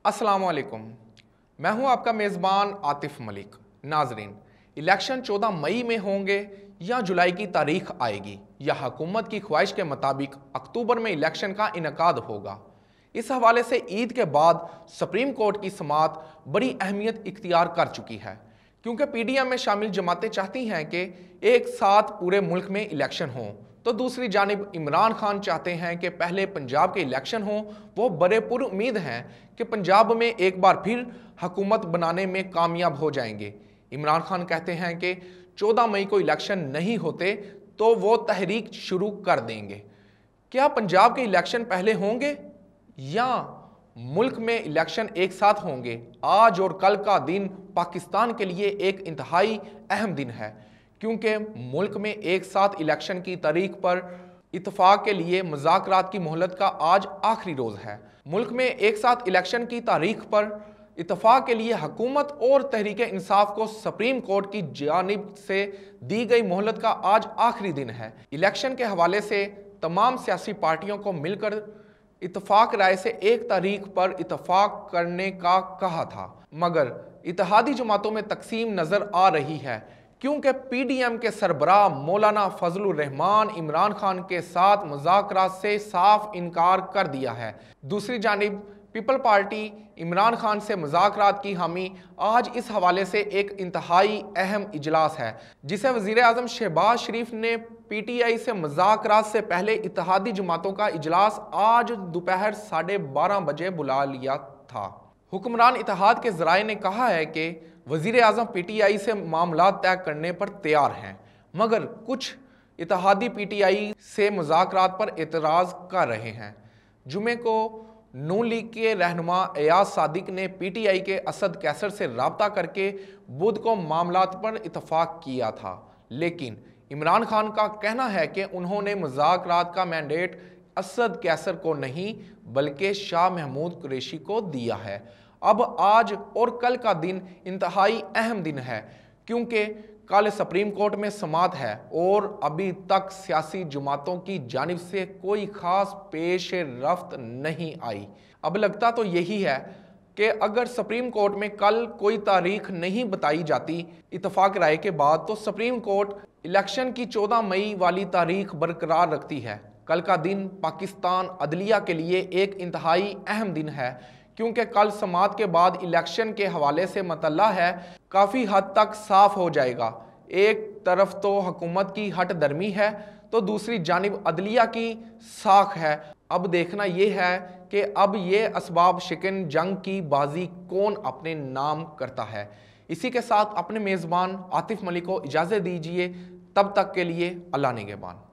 अस्सलाम वालेकुम। मैं हूं आपका मेज़बान आतिफ मलिक। नाजरीन, इलेक्शन 14 मई में होंगे या जुलाई की तारीख आएगी या हुकूमत की ख्वाहिश के मुताबिक अक्टूबर में इलेक्शन का इनकाद होगा। इस हवाले से ईद के बाद सुप्रीम कोर्ट की समाअत बड़ी अहमियत इख्तियार कर चुकी है, क्योंकि पीडीएम में शामिल जमातें चाहती हैं कि एक साथ पूरे मुल्क में इलेक्शन हों, तो दूसरी जानिब इमरान खान चाहते हैं कि पहले पंजाब के इलेक्शन हों। वो बड़े पुरुम्मीद हैं कि पंजाब में एक बार फिर हुकूमत बनाने में कामयाब हो जाएंगे। इमरान खान कहते हैं कि 14 मई को इलेक्शन नहीं होते तो वो तहरीक शुरू कर देंगे। क्या पंजाब के इलेक्शन पहले होंगे या मुल्क में इलेक्शन एक साथ होंगे? आज और कल का दिन पाकिस्तान के लिए एक इंतहाई अहम दिन है, क्योंकि मुल्क में एक साथ इलेक्शन की तारीख पर इत्तफाक के लिए मुज़ाकरात की मोहलत का आज आखिरी रोज़ है। मुल्क में एक साथ इलेक्शन की तारीख पर इत्तफाक के लिए हुकूमत और तहरीक इंसाफ को सुप्रीम कोर्ट की जानिब से दी गई मोहलत का आज आखिरी दिन है। इलेक्शन के हवाले से तमाम सियासी पार्टियों को मिलकर इत्तफाक राय से एक तारीख पर इत्तफाक करने का कहा था, मगर इत्तेहादी जमातों में तकसीम नज़र आ रही है, क्योंकि पीडीएम के सरबराह मौलाना फजलुर रहमान इमरान खान के साथ मुज़ाकरात से साफ इनकार कर दिया है। दूसरी जानिब पीपल पार्टी इमरान खान से मुज़ाकरात की हामी आज इस हवाले से एक इंतहाई अहम इजलास है, जिसे वज़ीर आज़म शहबाज शरीफ ने पीटीआई से मुज़ाकरात से पहले इत्तेहादी जमातों का इजलास आज दोपहर 12:30 बजे बुला लिया था। हुक्मरान इत्तेहाद के ज़राए ने कहा है कि वज़ीर आज़म पीटीआई से मामला तय करने पर तैयार हैं, मगर कुछ इत्तेहादी पीटीआई से मुज़ाकरात पर एतराज़ कर रहे हैं। जुमे को नून लीग के रहनुमा एयाज सादिक ने पीटीआई के असद कैसर से राब्ता करके बुध को मामलात पर इत्तफाक किया था, लेकिन इमरान खान का कहना है कि उन्होंने मुज़ाकरात का मैंडेट असद कैसर को नहीं बल्कि शाह महमूद कुरैशी को दिया है। अब आज और कल का दिन इंतहाई अहम दिन है, क्योंकि कल सुप्रीम कोर्ट में समाअत है और अभी तक सियासी जमातों की जानिब से कोई खास पेश रफ्त नहीं आई। अब लगता तो यही है कि अगर सुप्रीम कोर्ट में कल कोई तारीख नहीं बताई जाती इत्तफाक राय के बाद, तो सुप्रीम कोर्ट इलेक्शन की 14 मई वाली तारीख बरकरार रखती है। कल का दिन पाकिस्तान अदलिया के लिए एक इंतहाई अहम दिन है, क्योंकि कल समाअत के बाद इलेक्शन के हवाले से मतला है काफ़ी हद तक साफ हो जाएगा। एक तरफ तो हुकूमत की हट दर्मी है, तो दूसरी जानिब अदलिया की साख है। अब देखना यह है कि अब ये असबाब शिकन जंग की बाजी कौन अपने नाम करता है। इसी के साथ अपने मेज़बान आतिफ मलिक को इजाज़त दीजिए। तब तक के लिए अल्लाह निगहबान।